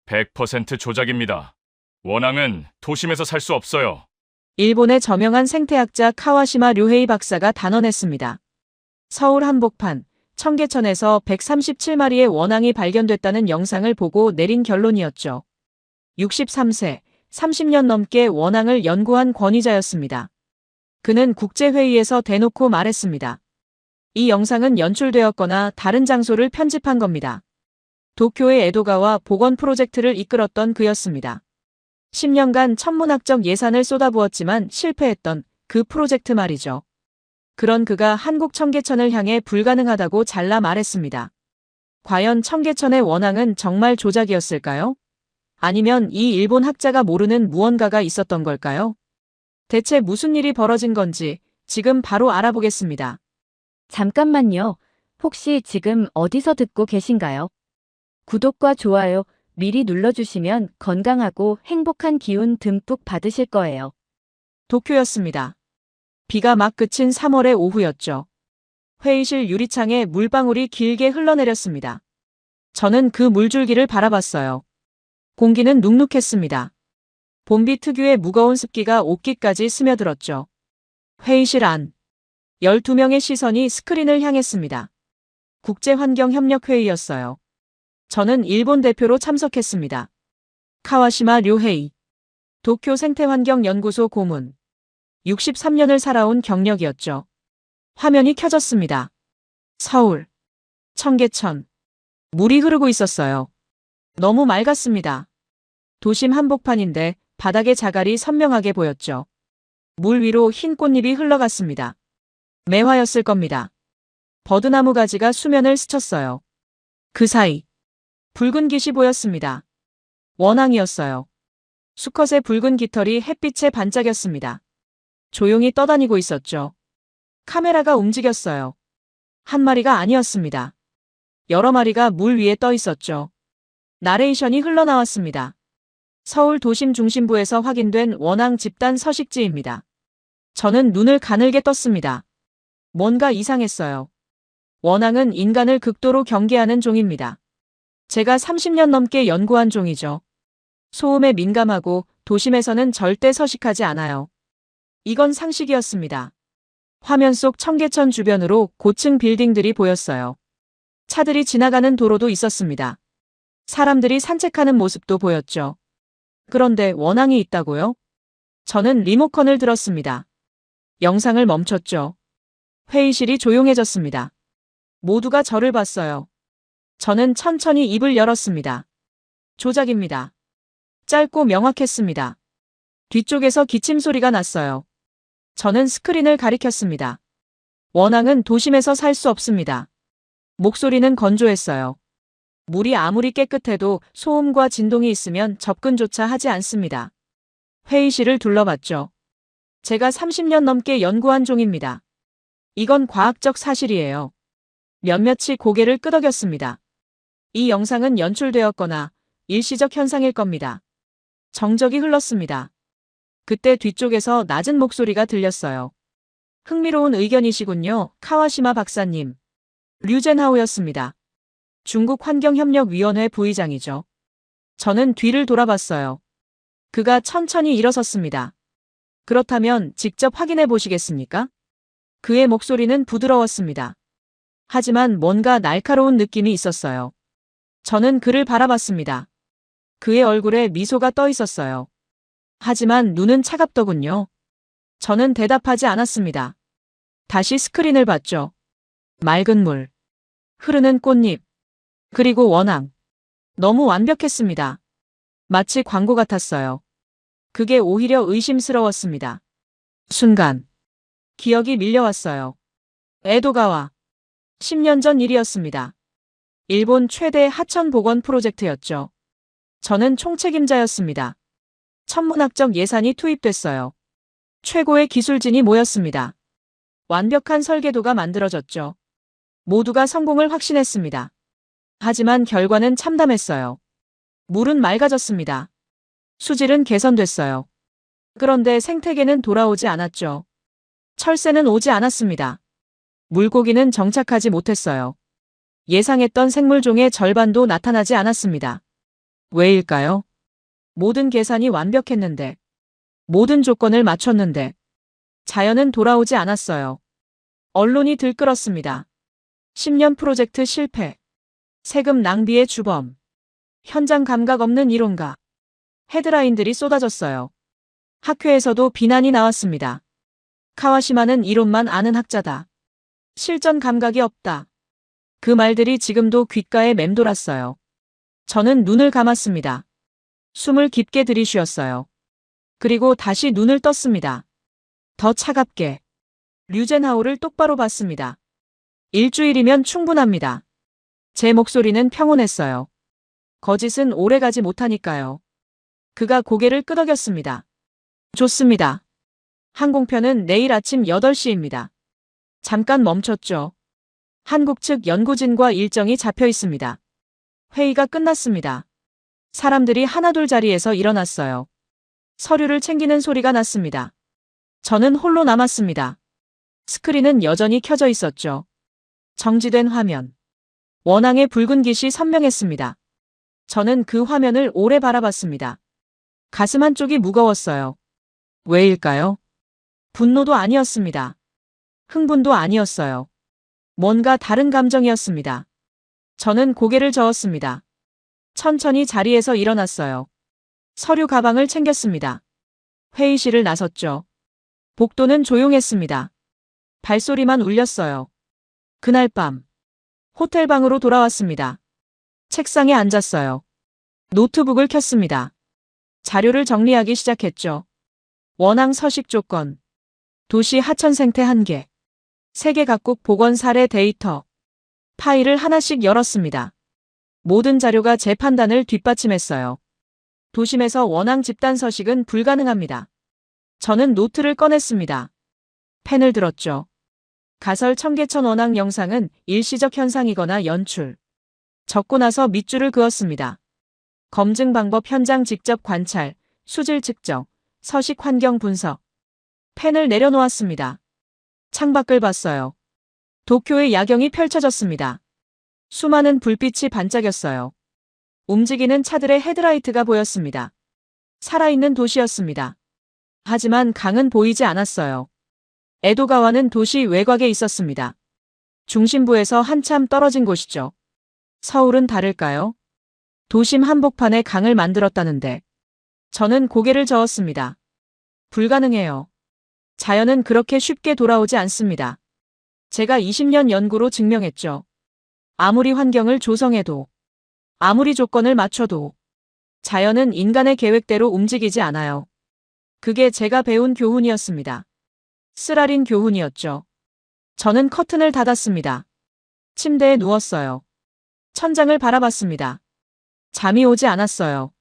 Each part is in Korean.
100% 조작입니다. 원앙은 도심에서 살 수 없어요. 일본의 저명한 생태학자 카와시마 료헤이 박사가 단언했습니다. 서울 한복판, 청계천에서 137마리의 원앙이 발견됐다는 영상을 보고 내린 결론이었죠. 63세, 30년 넘게 원앙을 연구한 권위자였습니다. 그는 국제회의에서 대놓고 말했습니다. 이 영상은 연출되었거나 다른 장소를 편집한 겁니다. 도쿄의 에도가와 복원 프로젝트를 이끌었던 그였습니다. 10년간 천문학적 예산을 쏟아부었지만 실패했던 그 프로젝트 말이죠. 그런 그가 한국 청계천을 향해 불가능하다고 잘라 말했습니다. 과연 청계천의 원앙은 정말 조작이었을까요? 아니면 이 일본 학자가 모르는 무언가가 있었던 걸까요? 대체 무슨 일이 벌어진 건지 지금 바로 알아보겠습니다. 잠깐만요. 혹시 지금 어디서 듣고 계신가요? 구독과 좋아요 미리 눌러주시면 건강하고 행복한 기운 듬뿍 받으실 거예요. 도쿄였습니다. 비가 막 그친 3월의 오후였죠. 회의실 유리창에 물방울이 길게 흘러내렸습니다. 저는 그 물줄기를 바라봤어요. 공기는 눅눅했습니다. 봄비 특유의 무거운 습기가 옷깃까지 스며들었죠. 회의실 안. 12명의 시선이 스크린을 향했습니다. 국제환경협력회의였어요. 저는 일본 대표로 참석했습니다. 카와시마 료헤이. 도쿄 생태환경연구소 고문. 63년을 살아온 경력이었죠. 화면이 켜졌습니다. 서울. 청계천. 물이 흐르고 있었어요. 너무 맑았습니다. 도심 한복판인데 바닥의 자갈이 선명하게 보였죠. 물 위로 흰 꽃잎이 흘러갔습니다. 매화였을 겁니다. 버드나무 가지가 수면을 스쳤어요. 그 사이 붉은 깃이 보였습니다. 원앙이었어요. 수컷의 붉은 깃털이 햇빛에 반짝였습니다. 조용히 떠다니고 있었죠. 카메라가 움직였어요. 한 마리가 아니었습니다. 여러 마리가 물 위에 떠 있었죠. 나레이션이 흘러나왔습니다. 서울 도심 중심부에서 확인된 원앙 집단 서식지입니다. 저는 눈을 가늘게 떴습니다. 뭔가 이상했어요. 원앙은 인간을 극도로 경계하는 종입니다. 제가 30년 넘게 연구한 종이죠. 소음에 민감하고 도심에서는 절대 서식하지 않아요. 이건 상식이었습니다. 화면 속 청계천 주변으로 고층 빌딩들이 보였어요. 차들이 지나가는 도로도 있었습니다. 사람들이 산책하는 모습도 보였죠. 그런데 원앙이 있다고요? 저는 리모컨을 들었습니다. 영상을 멈췄죠. 회의실이 조용해졌습니다. 모두가 저를 봤어요. 저는 천천히 입을 열었습니다. 조작입니다. 짧고 명확했습니다. 뒤쪽에서 기침 소리가 났어요. 저는 스크린을 가리켰습니다. 원앙은 도심에서 살 수 없습니다. 목소리는 건조했어요. 물이 아무리 깨끗해도 소음과 진동이 있으면 접근조차 하지 않습니다. 회의실을 둘러봤죠. 제가 30년 넘게 연구한 종입니다. 이건 과학적 사실이에요. 몇몇이 고개를 끄덕였습니다. 이 영상은 연출되었거나 일시적 현상일 겁니다. 정적이 흘렀습니다. 그때 뒤쪽에서 낮은 목소리가 들렸어요. 흥미로운 의견이시군요, 카와시마 박사님. 류젠하오였습니다. 중국 환경협력위원회 부의장이죠. 저는 뒤를 돌아봤어요. 그가 천천히 일어섰습니다. 그렇다면 직접 확인해 보시겠습니까? 그의 목소리는 부드러웠습니다. 하지만 뭔가 날카로운 느낌이 있었어요. 저는 그를 바라봤습니다. 그의 얼굴에 미소가 떠 있었어요. 하지만 눈은 차갑더군요. 저는 대답하지 않았습니다. 다시 스크린을 봤죠. 맑은 물, 흐르는 꽃잎, 그리고 원앙. 너무 완벽했습니다. 마치 광고 같았어요. 그게 오히려 의심스러웠습니다. 순간 기억이 밀려왔어요. 에도가와 10년 전 일이었습니다. 일본 최대 하천 복원 프로젝트였죠. 저는 총책임자였습니다. 천문학적 예산이 투입됐어요. 최고의 기술진이 모였습니다. 완벽한 설계도가 만들어졌죠. 모두가 성공을 확신했습니다. 하지만 결과는 참담했어요. 물은 맑아졌습니다. 수질은 개선됐어요. 그런데 생태계는 돌아오지 않았죠. 철새는 오지 않았습니다. 물고기는 정착하지 못했어요. 예상했던 생물종의 절반도 나타나지 않았습니다. 왜일까요? 모든 계산이 완벽했는데, 모든 조건을 맞췄는데, 자연은 돌아오지 않았어요. 언론이 들끓었습니다. 10년 프로젝트 실패, 세금 낭비의 주범, 현장 감각 없는 이론가, 헤드라인들이 쏟아졌어요. 학회에서도 비난이 나왔습니다. 카와시마는 이론만 아는 학자다. 실전 감각이 없다. 그 말들이 지금도 귓가에 맴돌았어요. 저는 눈을 감았습니다. 숨을 깊게 들이쉬었어요. 그리고 다시 눈을 떴습니다. 더 차갑게. 류젠하우를 똑바로 봤습니다. 일주일이면 충분합니다. 제 목소리는 평온했어요. 거짓은 오래가지 못하니까요. 그가 고개를 끄덕였습니다. 좋습니다. 항공편은 내일 아침 8시입니다. 잠깐 멈췄죠. 한국 측 연구진과 일정이 잡혀 있습니다. 회의가 끝났습니다. 사람들이 하나둘 자리에서 일어났어요. 서류를 챙기는 소리가 났습니다. 저는 홀로 남았습니다. 스크린은 여전히 켜져 있었죠. 정지된 화면. 원앙의 붉은 빛이 선명했습니다. 저는 그 화면을 오래 바라봤습니다. 가슴 한쪽이 무거웠어요. 왜일까요? 분노도 아니었습니다. 흥분도 아니었어요. 뭔가 다른 감정이었습니다. 저는 고개를 저었습니다. 천천히 자리에서 일어났어요. 서류 가방을 챙겼습니다. 회의실을 나섰죠. 복도는 조용했습니다. 발소리만 울렸어요. 그날 밤, 호텔 방으로 돌아왔습니다. 책상에 앉았어요. 노트북을 켰습니다. 자료를 정리하기 시작했죠. 원앙 서식 조건, 도시 하천 생태 한계, 세계 각국 보건 사례 데이터, 파일을 하나씩 열었습니다. 모든 자료가 제 판단을 뒷받침했어요. 도심에서 원앙 집단 서식은 불가능합니다. 저는 노트를 꺼냈습니다. 펜을 들었죠. 가설 청계천 원앙 영상은 일시적 현상이거나 연출. 적고 나서 밑줄을 그었습니다. 검증 방법 현장 직접 관찰, 수질 측정, 서식 환경 분석. 펜을 내려놓았습니다. 창밖을 봤어요. 도쿄의 야경이 펼쳐졌습니다. 수많은 불빛이 반짝였어요. 움직이는 차들의 헤드라이트가 보였습니다. 살아있는 도시였습니다. 하지만 강은 보이지 않았어요. 에도가와는 도시 외곽에 있었습니다. 중심부에서 한참 떨어진 곳이죠. 서울은 다를까요? 도심 한복판에 강을 만들었다는데. 저는 고개를 저었습니다. 불가능해요. 자연은 그렇게 쉽게 돌아오지 않습니다. 제가 20년 연구로 증명했죠. 아무리 환경을 조성해도, 아무리 조건을 맞춰도 자연은 인간의 계획대로 움직이지 않아요. 그게 제가 배운 교훈이었습니다. 쓰라린 교훈이었죠. 저는 커튼을 닫았습니다. 침대에 누웠어요. 천장을 바라봤습니다. 잠이 오지 않았어요.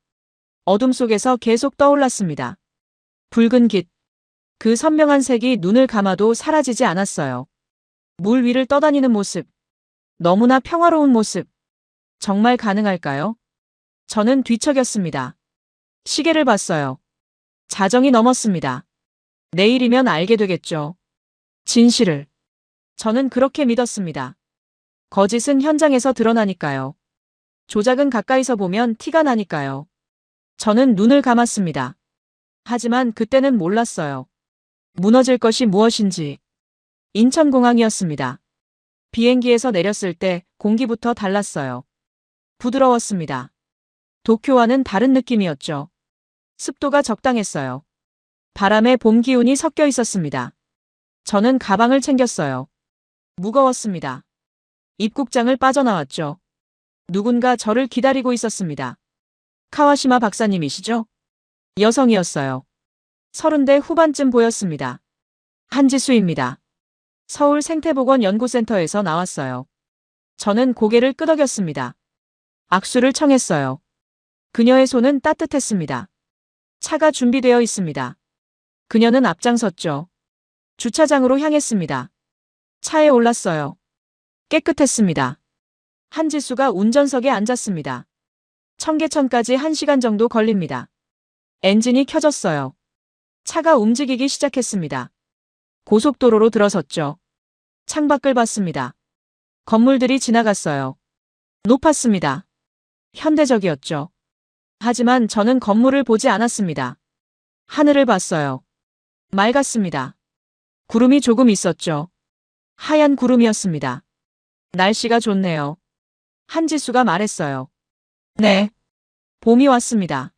어둠 속에서 계속 떠올랐습니다. 붉은 깃. 그 선명한 색이 눈을 감아도 사라지지 않았어요. 물 위를 떠다니는 모습. 너무나 평화로운 모습. 정말 가능할까요? 저는 뒤척였습니다. 시계를 봤어요. 자정이 넘었습니다. 내일이면 알게 되겠죠. 진실을. 저는 그렇게 믿었습니다. 거짓은 현장에서 드러나니까요. 조작은 가까이서 보면 티가 나니까요. 저는 눈을 감았습니다. 하지만 그때는 몰랐어요. 무너질 것이 무엇인지. 인천공항이었습니다. 비행기에서 내렸을 때 공기부터 달랐어요. 부드러웠습니다. 도쿄와는 다른 느낌이었죠. 습도가 적당했어요. 바람에 봄 기운이 섞여 있었습니다. 저는 가방을 챙겼어요. 무거웠습니다. 입국장을 빠져나왔죠. 누군가 저를 기다리고 있었습니다. 카와시마 박사님이시죠? 여성이었어요. 30대 후반쯤 보였습니다. 한지수입니다. 서울 생태보건연구센터에서 나왔어요. 저는 고개를 끄덕였습니다. 악수를 청했어요. 그녀의 손은 따뜻했습니다. 차가 준비되어 있습니다. 그녀는 앞장섰죠. 주차장으로 향했습니다. 차에 올랐어요. 깨끗했습니다. 한지수가 운전석에 앉았습니다. 청계천까지 1시간 정도 걸립니다. 엔진이 켜졌어요. 차가 움직이기 시작했습니다. 고속도로로 들어섰죠. 창밖을 봤습니다. 건물들이 지나갔어요. 높았습니다. 현대적이었죠. 하지만 저는 건물을 보지 않았습니다. 하늘을 봤어요. 맑았습니다. 구름이 조금 있었죠. 하얀 구름이었습니다. 날씨가 좋네요. 한지수가 말했어요. 네. 봄이 왔습니다.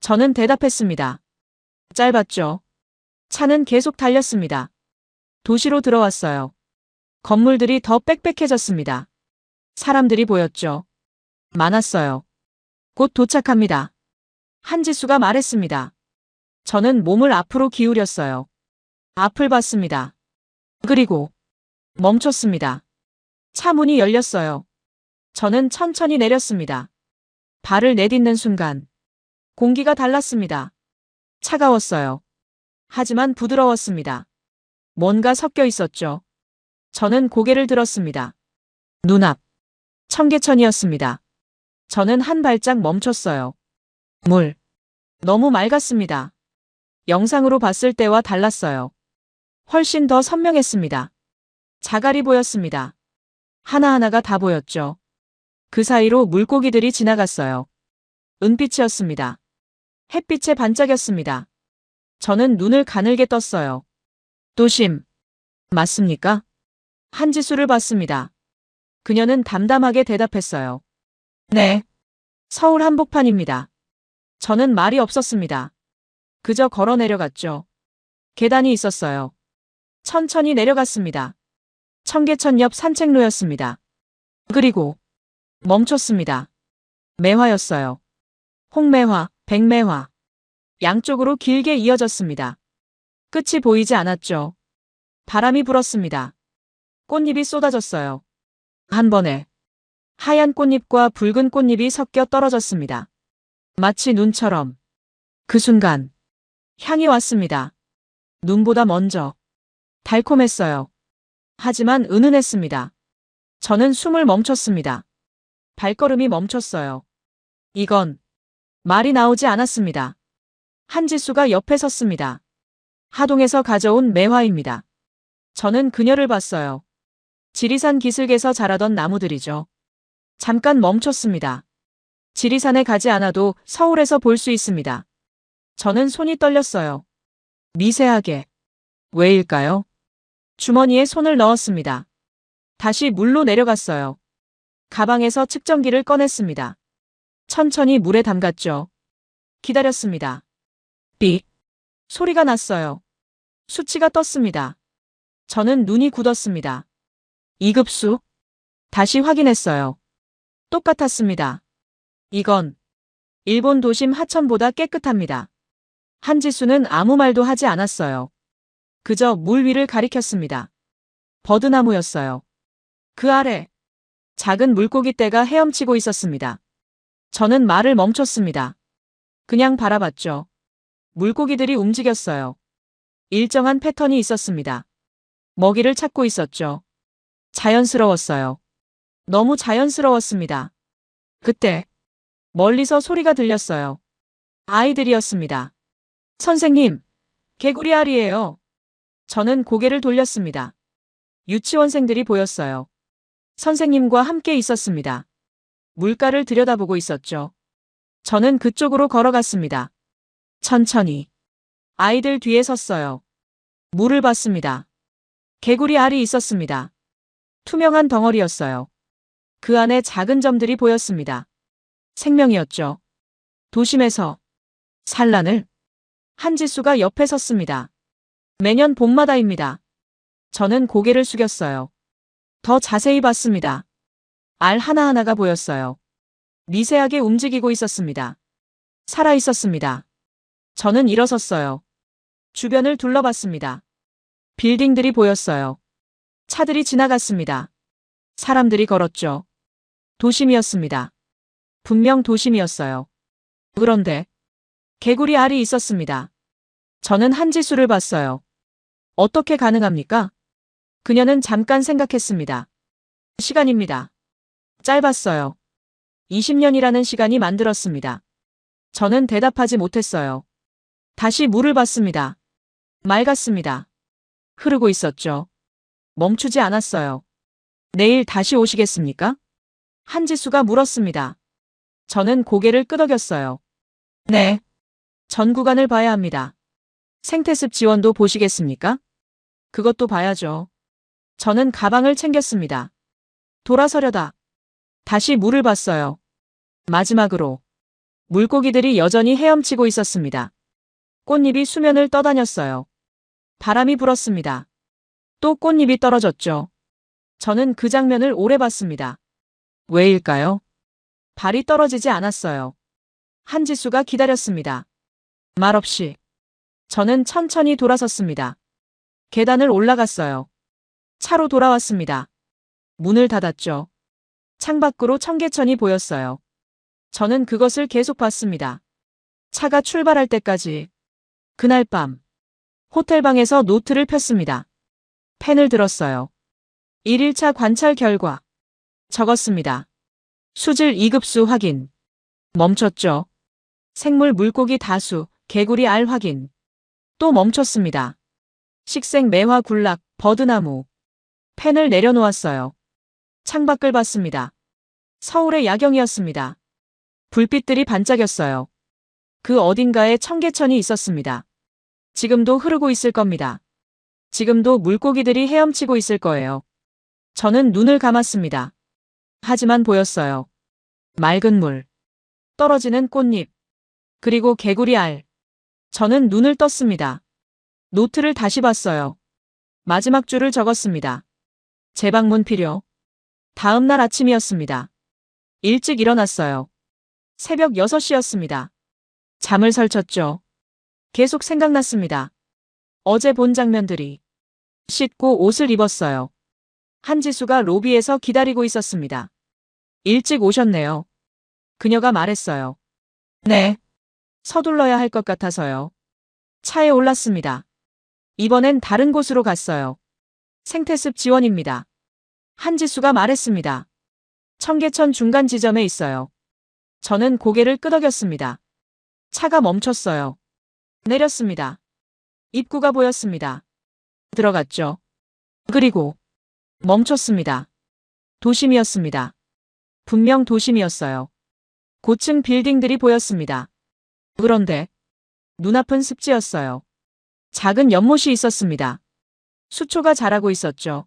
저는 대답했습니다. 짧았죠. 차는 계속 달렸습니다. 도시로 들어왔어요. 건물들이 더 빽빽해졌습니다. 사람들이 보였죠. 많았어요. 곧 도착합니다. 한지수가 말했습니다. 저는 몸을 앞으로 기울였어요. 앞을 봤습니다. 그리고 멈췄습니다. 차 문이 열렸어요. 저는 천천히 내렸습니다. 발을 내딛는 순간 공기가 달랐습니다. 차가웠어요. 하지만 부드러웠습니다. 뭔가 섞여 있었죠. 저는 고개를 들었습니다. 눈앞 청계천이었습니다. 저는 한 발짝 멈췄어요. 물 너무 맑았습니다. 영상으로 봤을 때와 달랐어요. 훨씬 더 선명했습니다. 자갈이 보였습니다. 하나하나가 다 보였죠. 그 사이로 물고기들이 지나갔어요. 은빛이었습니다. 햇빛에 반짝였습니다. 저는 눈을 가늘게 떴어요. 도심 맞습니까? 한지수를 봤습니다. 그녀는 담담하게 대답했어요. 네. 서울 한복판입니다. 저는 말이 없었습니다. 그저 걸어 내려갔죠. 계단이 있었어요. 천천히 내려갔습니다. 청계천 옆 산책로였습니다. 그리고 멈췄습니다. 매화였어요. 홍매화, 백매화. 양쪽으로 길게 이어졌습니다. 끝이 보이지 않았죠. 바람이 불었습니다. 꽃잎이 쏟아졌어요. 한 번에 하얀 꽃잎과 붉은 꽃잎이 섞여 떨어졌습니다. 마치 눈처럼. 그 순간 향이 왔습니다. 눈보다 먼저. 달콤했어요. 하지만 은은했습니다. 저는 숨을 멈췄습니다. 발걸음이 멈췄어요. 이건 말이 나오지 않았습니다. 한지수가 옆에 섰습니다. 하동에서 가져온 매화입니다. 저는 그녀를 봤어요. 지리산 기슭에서 자라던 나무들이죠. 잠깐 멈췄습니다. 지리산에 가지 않아도 서울에서 볼 수 있습니다. 저는 손이 떨렸어요. 미세하게. 왜일까요? 주머니에 손을 넣었습니다. 다시 물로 내려갔어요. 가방에서 측정기를 꺼냈습니다. 천천히 물에 담갔죠. 기다렸습니다. 삑. 소리가 났어요. 수치가 떴습니다. 저는 눈이 굳었습니다. 2급수. 다시 확인했어요. 똑같았습니다. 이건 일본 도심 하천보다 깨끗합니다. 한지수는 아무 말도 하지 않았어요. 그저 물 위를 가리켰습니다. 버드나무였어요. 그 아래 작은 물고기 떼가 헤엄치고 있었습니다. 저는 말을 멈췄습니다. 그냥 바라봤죠. 물고기들이 움직였어요. 일정한 패턴이 있었습니다. 먹이를 찾고 있었죠. 자연스러웠어요. 너무 자연스러웠습니다. 그때 멀리서 소리가 들렸어요. 아이들이었습니다. 선생님, 개구리 알이에요. 저는 고개를 돌렸습니다. 유치원생들이 보였어요. 선생님과 함께 있었습니다. 물가를 들여다보고 있었죠. 저는 그쪽으로 걸어갔습니다. 천천히. 아이들 뒤에 섰어요. 물을 봤습니다. 개구리 알이 있었습니다. 투명한 덩어리였어요. 그 안에 작은 점들이 보였습니다. 생명이었죠. 도심에서 산란을. 한지수가 옆에 섰습니다. 매년 봄마다입니다. 저는 고개를 숙였어요. 더 자세히 봤습니다. 알 하나하나가 보였어요. 미세하게 움직이고 있었습니다. 살아 있었습니다. 저는 일어섰어요. 주변을 둘러봤습니다. 빌딩들이 보였어요. 차들이 지나갔습니다. 사람들이 걸었죠. 도심이었습니다. 분명 도심이었어요. 그런데 개구리 알이 있었습니다. 저는 한지수를 봤어요. 어떻게 가능합니까? 그녀는 잠깐 생각했습니다. 시간입니다. 짧았어요. 20년이라는 시간이 만들었습니다. 저는 대답하지 못했어요. 다시 물을 봤습니다. 맑았습니다. 흐르고 있었죠. 멈추지 않았어요. 내일 다시 오시겠습니까? 한지수가 물었습니다. 저는 고개를 끄덕였어요. 네. 전 구간을 봐야 합니다. 생태습 지원도 보시겠습니까? 그것도 봐야죠. 저는 가방을 챙겼습니다. 돌아서려다 다시 물을 봤어요. 마지막으로 물고기들이 여전히 헤엄치고 있었습니다. 꽃잎이 수면을 떠다녔어요. 바람이 불었습니다. 또 꽃잎이 떨어졌죠. 저는 그 장면을 오래 봤습니다. 왜일까요? 발이 떨어지지 않았어요. 한지수가 기다렸습니다. 말없이. 저는 천천히 돌아섰습니다. 계단을 올라갔어요. 차로 돌아왔습니다. 문을 닫았죠. 창밖으로 청계천이 보였어요. 저는 그것을 계속 봤습니다. 차가 출발할 때까지. 그날 밤 호텔방에서 노트를 폈습니다. 펜을 들었어요. 1일차 관찰 결과 적었습니다. 수질 2급수 확인. 멈췄죠. 생물 물고기 다수, 개구리 알 확인. 또 멈췄습니다. 식생 매화 굴락, 버드나무. 펜을 내려놓았어요. 창밖을 봤습니다. 서울의 야경이었습니다. 불빛들이 반짝였어요. 그 어딘가에 청계천이 있었습니다. 지금도 흐르고 있을 겁니다. 지금도 물고기들이 헤엄치고 있을 거예요. 저는 눈을 감았습니다. 하지만 보였어요. 맑은 물, 떨어지는 꽃잎, 그리고 개구리 알. 저는 눈을 떴습니다. 노트를 다시 봤어요. 마지막 줄을 적었습니다. 재방문 필요. 다음 날 아침이었습니다. 일찍 일어났어요. 새벽 6시였습니다. 잠을 설쳤죠. 계속 생각났습니다. 어제 본 장면들이. 씻고 옷을 입었어요. 한지수가 로비에서 기다리고 있었습니다. 일찍 오셨네요. 그녀가 말했어요. 네. 서둘러야 할 것 같아서요. 차에 올랐습니다. 이번엔 다른 곳으로 갔어요. 생태습 지원입니다. 한지수가 말했습니다. 청계천 중간 지점에 있어요. 저는 고개를 끄덕였습니다. 차가 멈췄어요. 내렸습니다. 입구가 보였습니다. 들어갔죠. 그리고 멈췄습니다. 도심이었습니다. 분명 도심이었어요. 고층 빌딩들이 보였습니다. 그런데 눈앞은 습지였어요. 작은 연못이 있었습니다. 수초가 자라고 있었죠.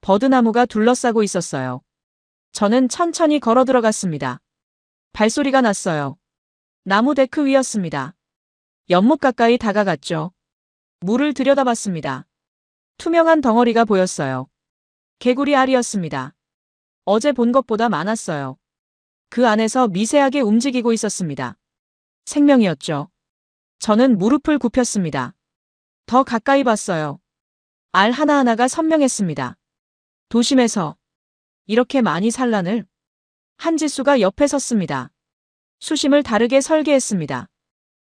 버드나무가 둘러싸고 있었어요. 저는 천천히 걸어 들어갔습니다. 발소리가 났어요. 나무 데크 위였습니다. 연못 가까이 다가갔죠. 물을 들여다봤습니다. 투명한 덩어리가 보였어요. 개구리 알이었습니다. 어제 본 것보다 많았어요. 그 안에서 미세하게 움직이고 있었습니다. 생명이었죠. 저는 무릎을 굽혔습니다. 더 가까이 봤어요. 알 하나하나가 선명했습니다. 도심에서 이렇게 많이 산란을. 한지수가 옆에 섰습니다. 수심을 다르게 설계했습니다.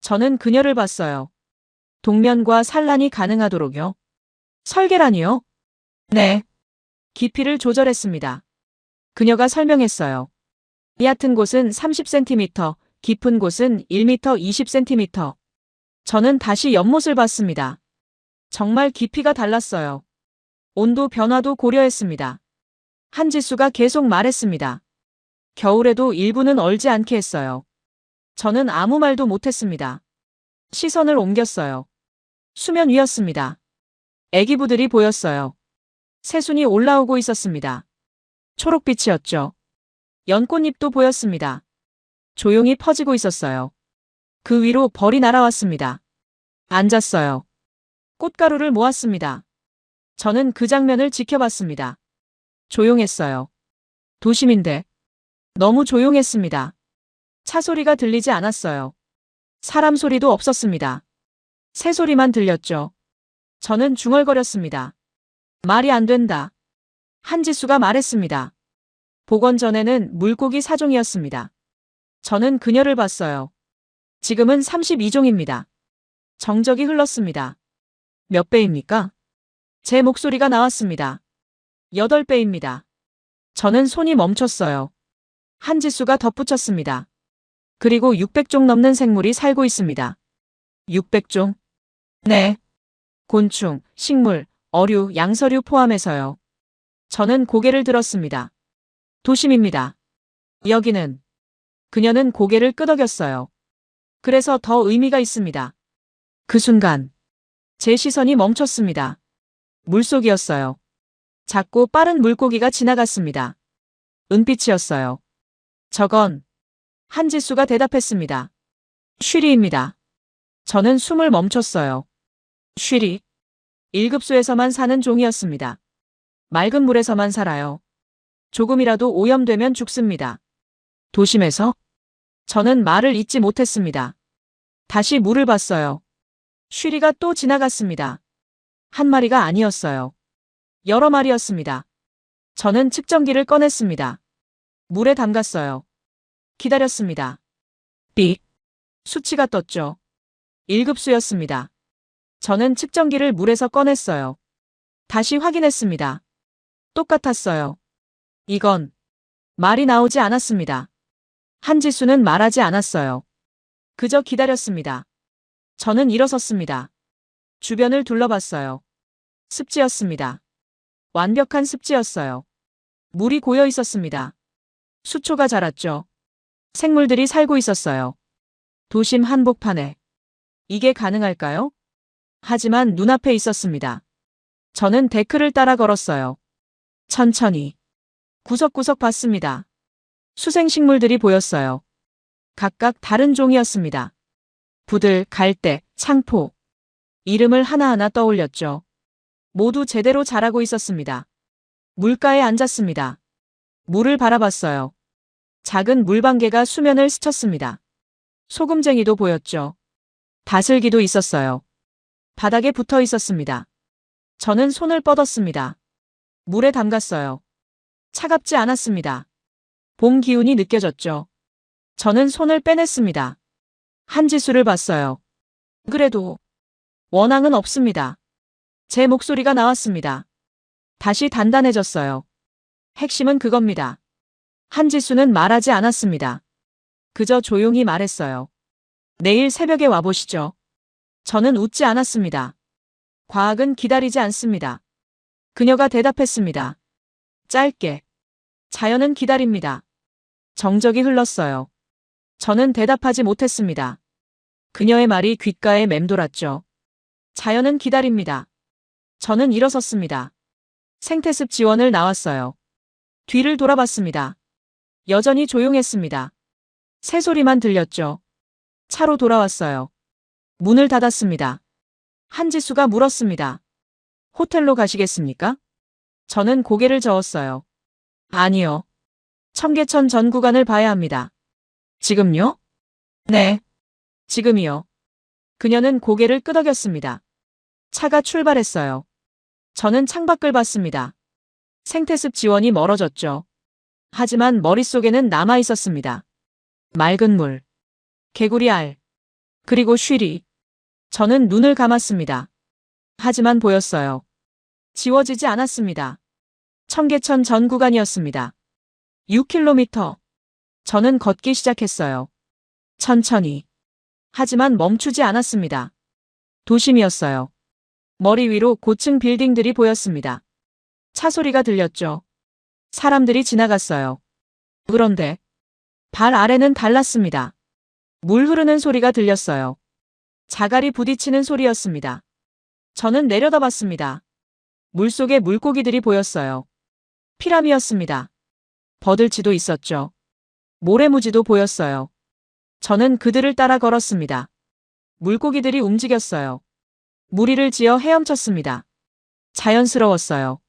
저는 그녀를 봤어요. 동면과 산란이 가능하도록요. 설계라니요? 네. 깊이를 조절했습니다. 그녀가 설명했어요. 얕은 곳은 30cm, 깊은 곳은 1m 20cm. 저는 다시 연못을 봤습니다. 정말 깊이가 달랐어요. 온도 변화도 고려했습니다. 한지수가 계속 말했습니다. 겨울에도 일부는 얼지 않게 했어요. 저는 아무 말도 못했습니다. 시선을 옮겼어요. 수면 위였습니다. 애기부들이 보였어요. 새순이 올라오고 있었습니다. 초록빛이었죠. 연꽃잎도 보였습니다. 조용히 퍼지고 있었어요. 그 위로 벌이 날아왔습니다. 앉았어요. 꽃가루를 모았습니다. 저는 그 장면을 지켜봤습니다. 조용했어요. 도심인데 너무 조용했습니다. 차 소리가 들리지 않았어요. 사람 소리도 없었습니다. 새 소리만 들렸죠. 저는 중얼거렸습니다. 말이 안 된다. 한지수가 말했습니다. 복원 전에는 물고기 4종이었습니다. 저는 그녀를 봤어요. 지금은 32종입니다. 정적이 흘렀습니다. 몇 배입니까? 제 목소리가 나왔습니다. 8배입니다. 저는 손이 멈췄어요. 한지수가 덧붙였습니다. 그리고 600종 넘는 생물이 살고 있습니다. 600종? 네. 곤충, 식물, 어류, 양서류 포함해서요. 저는 고개를 들었습니다. 도심입니다. 여기는. 그녀는 고개를 끄덕였어요. 그래서 더 의미가 있습니다. 그 순간 제 시선이 멈췄습니다. 물속이었어요. 작고 빠른 물고기가 지나갔습니다. 은빛이었어요. 저건 한지수가 대답했습니다. 쉬리입니다. 저는 숨을 멈췄어요. 쉬리. 1급수에서만 사는 종이었습니다. 맑은 물에서만 살아요. 조금이라도 오염되면 죽습니다. 도심에서? 저는 말을 잇지 못했습니다. 다시 물을 봤어요. 쉬리가 또 지나갔습니다. 한 마리가 아니었어요. 여러 마리였습니다. 저는 측정기를 꺼냈습니다. 물에 담갔어요. 기다렸습니다. 삑. 수치가 떴죠. 1급수였습니다. 저는 측정기를 물에서 꺼냈어요. 다시 확인했습니다. 똑같았어요. 이건 말이 나오지 않았습니다. 한지수는 말하지 않았어요. 그저 기다렸습니다. 저는 일어섰습니다. 주변을 둘러봤어요. 습지였습니다. 완벽한 습지였어요. 물이 고여 있었습니다. 수초가 자랐죠. 생물들이 살고 있었어요. 도심 한복판에. 이게 가능할까요? 하지만 눈앞에 있었습니다. 저는 데크를 따라 걸었어요. 천천히. 구석구석 봤습니다. 수생식물들이 보였어요. 각각 다른 종이었습니다. 부들, 갈대, 창포. 이름을 하나하나 떠올렸죠. 모두 제대로 자라고 있었습니다. 물가에 앉았습니다. 물을 바라봤어요. 작은 물방개가 수면을 스쳤습니다. 소금쟁이도 보였죠. 다슬기도 있었어요. 바닥에 붙어 있었습니다. 저는 손을 뻗었습니다. 물에 담갔어요. 차갑지 않았습니다. 봄 기운이 느껴졌죠. 저는 손을 빼냈습니다. 한지수를 봤어요. 그래도 원앙은 없습니다. 제 목소리가 나왔습니다. 다시 단단해졌어요. 핵심은 그겁니다. 한지수는 말하지 않았습니다. 그저 조용히 말했어요. 내일 새벽에 와보시죠. 저는 웃지 않았습니다. 과학은 기다리지 않습니다. 그녀가 대답했습니다. 짧게. 자연은 기다립니다. 정적이 흘렀어요. 저는 대답하지 못했습니다. 그녀의 말이 귓가에 맴돌았죠. 자연은 기다립니다. 저는 일어섰습니다. 생태습 지원을 나왔어요. 뒤를 돌아봤습니다. 여전히 조용했습니다. 새소리만 들렸죠. 차로 돌아왔어요. 문을 닫았습니다. 한지수가 물었습니다. 호텔로 가시겠습니까? 저는 고개를 저었어요. 아니요. 청계천 전 구간을 봐야 합니다. 지금요? 네. 지금이요. 그녀는 고개를 끄덕였습니다. 차가 출발했어요. 저는 창밖을 봤습니다. 생태습 지원이 멀어졌죠. 하지만 머릿속에는 남아 있었습니다. 맑은 물, 개구리 알, 그리고 쉬리. 저는 눈을 감았습니다. 하지만 보였어요. 지워지지 않았습니다. 청계천 전 구간이었습니다. 6km. 저는 걷기 시작했어요. 천천히. 하지만 멈추지 않았습니다. 도심이었어요. 머리 위로 고층 빌딩들이 보였습니다. 차 소리가 들렸죠. 사람들이 지나갔어요. 그런데 발 아래는 달랐습니다. 물 흐르는 소리가 들렸어요. 자갈이 부딪히는 소리였습니다. 저는 내려다봤습니다. 물속에 물고기들이 보였어요. 피라미였습니다. 버들치도 있었죠. 모래무지도 보였어요. 저는 그들을 따라 걸었습니다. 물고기들이 움직였어요. 무리를 지어 헤엄쳤습니다. 자연스러웠어요.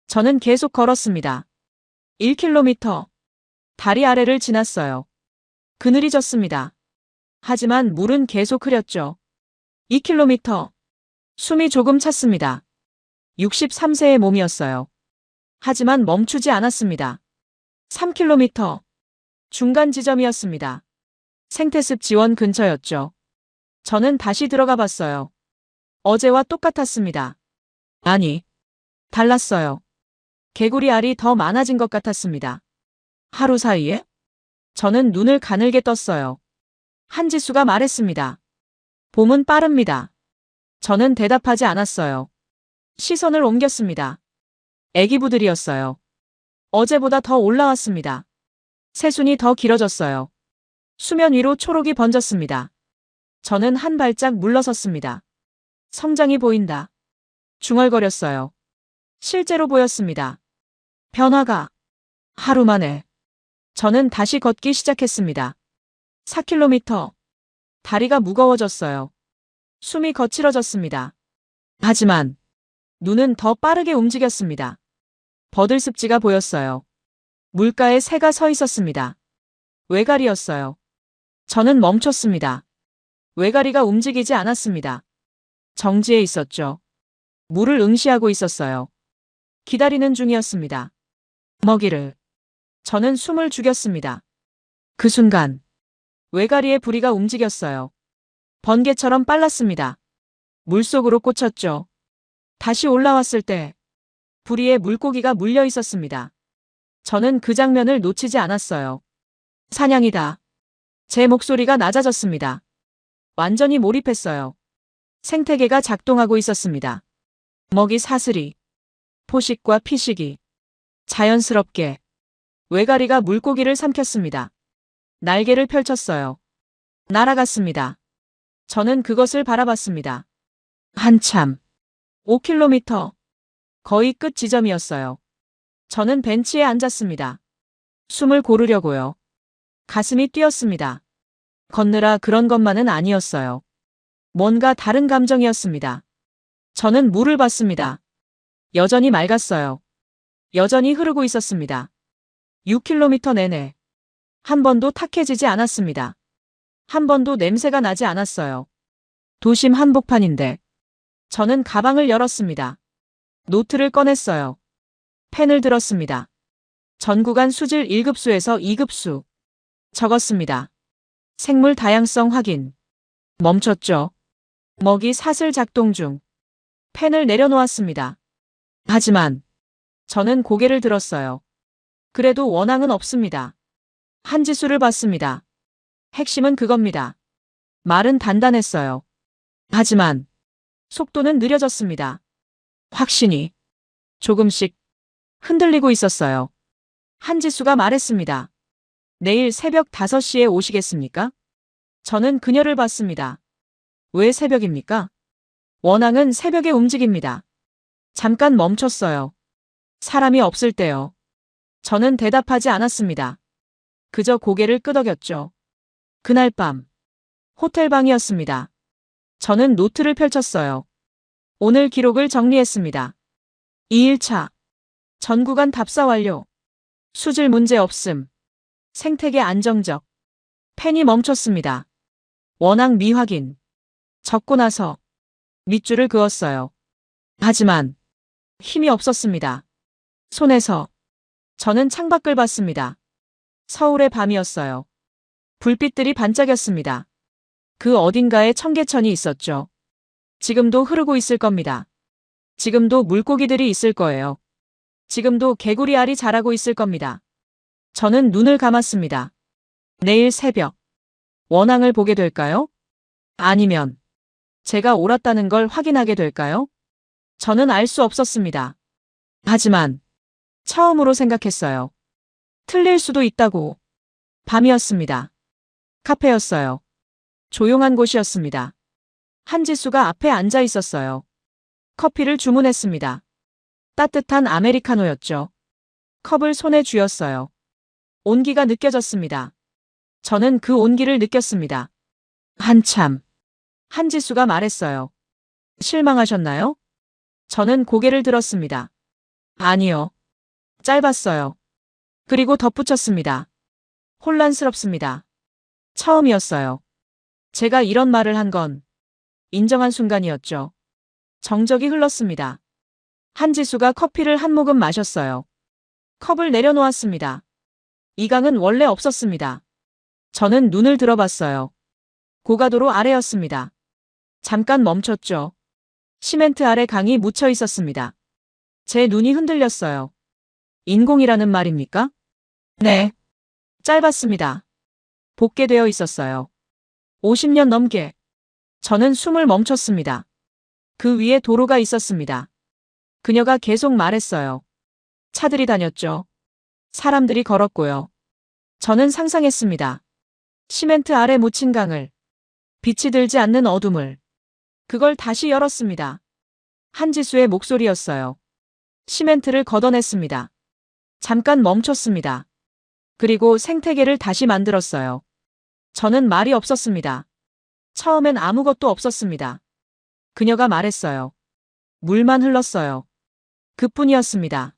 저는 계속 걸었습니다. 1km. 다리 아래를 지났어요. 그늘이 졌습니다. 하지만 물은 계속 흐렸죠. 2km. 숨이 조금 찼습니다. 63세의 몸이었어요. 하지만 멈추지 않았습니다. 3km. 중간 지점이었습니다. 생태습 지원 근처였죠. 저는 다시 들어가 봤어요. 어제와 똑같았습니다. 아니, 달랐어요. 개구리 알이 더 많아진 것 같았습니다. 하루 사이에? 저는 눈을 가늘게 떴어요. 한지수가 말했습니다. 봄은 빠릅니다. 저는 대답하지 않았어요. 시선을 옮겼습니다. 애기부들이었어요. 어제보다 더 올라왔습니다. 새순이 더 길어졌어요. 수면 위로 초록이 번졌습니다. 저는 한 발짝 물러섰습니다. 성장이 보인다. 중얼거렸어요. 실제로 보였습니다. 변화가. 하루 만에. 저는 다시 걷기 시작했습니다. 4km. 다리가 무거워졌어요. 숨이 거칠어졌습니다. 하지만 눈은 더 빠르게 움직였습니다. 버들습지가 보였어요. 물가에 새가 서 있었습니다. 외가리였어요. 저는 멈췄습니다. 외가리가 움직이지 않았습니다. 정지해 있었죠. 물을 응시하고 있었어요. 기다리는 중이었습니다. 먹이를. 저는 숨을 죽였습니다. 그 순간 외가리의 부리가 움직였어요. 번개처럼 빨랐습니다. 물속으로 꽂혔죠. 다시 올라왔을 때 부리에 물고기가 물려 있었습니다. 저는 그 장면을 놓치지 않았어요. 사냥이다. 제 목소리가 낮아졌습니다. 완전히 몰입했어요. 생태계가 작동하고 있었습니다. 먹이 사슬이, 포식과 피식이 자연스럽게 외가리가 물고기를 삼켰습니다. 날개를 펼쳤어요. 날아갔습니다. 저는 그것을 바라봤습니다. 한참. 5km. 거의 끝 지점이었어요. 저는 벤치에 앉았습니다. 숨을 고르려고요. 가슴이 뛰었습니다. 걷느라 그런 것만은 아니었어요. 뭔가 다른 감정이었습니다. 저는 물을 봤습니다. 여전히 맑았어요. 여전히 흐르고 있었습니다. 6km 내내. 한 번도 탁해지지 않았습니다. 한 번도 냄새가 나지 않았어요. 도심 한복판인데. 저는 가방을 열었습니다. 노트를 꺼냈어요. 펜을 들었습니다. 전구간 수질 1급수에서 2급수. 적었습니다. 생물 다양성 확인. 멈췄죠. 먹이 사슬 작동 중. 펜을 내려놓았습니다. 하지만 저는 고개를 들었어요. 그래도 원앙은 없습니다. 한지수를 봤습니다. 핵심은 그겁니다. 말은 단단했어요. 하지만 속도는 느려졌습니다. 확신이 조금씩 흔들리고 있었어요. 한지수가 말했습니다. 내일 새벽 5시에 오시겠습니까? 저는 그녀를 봤습니다. 왜 새벽입니까? 원앙은 새벽에 움직입니다. 잠깐 멈췄어요. 사람이 없을 때요. 저는 대답하지 않았습니다. 그저 고개를 끄덕였죠. 그날 밤 호텔 방이었습니다. 저는 노트를 펼쳤어요. 오늘 기록을 정리했습니다. 2일차 전구간 답사 완료. 수질 문제 없음. 생태계 안정적. 펜이 멈췄습니다. 원앙 미확인. 적고 나서 밑줄을 그었어요. 하지만 힘이 없었습니다. 손에서. 저는 창밖을 봤습니다. 서울의 밤이었어요. 불빛들이 반짝였습니다. 그 어딘가에 청계천이 있었죠. 지금도 흐르고 있을 겁니다. 지금도 물고기들이 있을 거예요. 지금도 개구리 알이 자라고 있을 겁니다. 저는 눈을 감았습니다. 내일 새벽 원앙을 보게 될까요? 아니면 제가 옳았다는 걸 확인하게 될까요? 저는 알 수 없었습니다. 하지만 처음으로 생각했어요. 틀릴 수도 있다고. 밤이었습니다. 카페였어요. 조용한 곳이었습니다. 한지수가 앞에 앉아 있었어요. 커피를 주문했습니다. 따뜻한 아메리카노였죠. 컵을 손에 쥐었어요. 온기가 느껴졌습니다. 저는 그 온기를 느꼈습니다. 한참. 한지수가 말했어요. 실망하셨나요? 저는 고개를 들었습니다. 아니요. 짧았어요. 그리고 덧붙였습니다. 혼란스럽습니다. 처음이었어요. 제가 이런 말을 한 건 인정한 순간이었죠. 정적이 흘렀습니다. 한지수가 커피를 한 모금 마셨어요. 컵을 내려놓았습니다. 이강은 원래 없었습니다. 저는 눈을 들어봤어요. 고가도로 아래였습니다. 잠깐 멈췄죠. 시멘트 아래 강이 묻혀 있었습니다. 제 눈이 흔들렸어요. 인공이라는 말입니까? 네. 짧았습니다. 복개되어 있었어요. 50년 넘게. 저는 숨을 멈췄습니다. 그 위에 도로가 있었습니다. 그녀가 계속 말했어요. 차들이 다녔죠. 사람들이 걸었고요. 저는 상상했습니다. 시멘트 아래 묻힌 강을 빛이 들지 않는 어둠을. 그걸 다시 열었습니다. 한지수의 목소리였어요. 시멘트를 걷어냈습니다. 잠깐 멈췄습니다. 그리고 생태계를 다시 만들었어요. 저는 말이 없었습니다. 처음엔 아무것도 없었습니다. 그녀가 말했어요. 물만 흘렀어요. 그뿐이었습니다.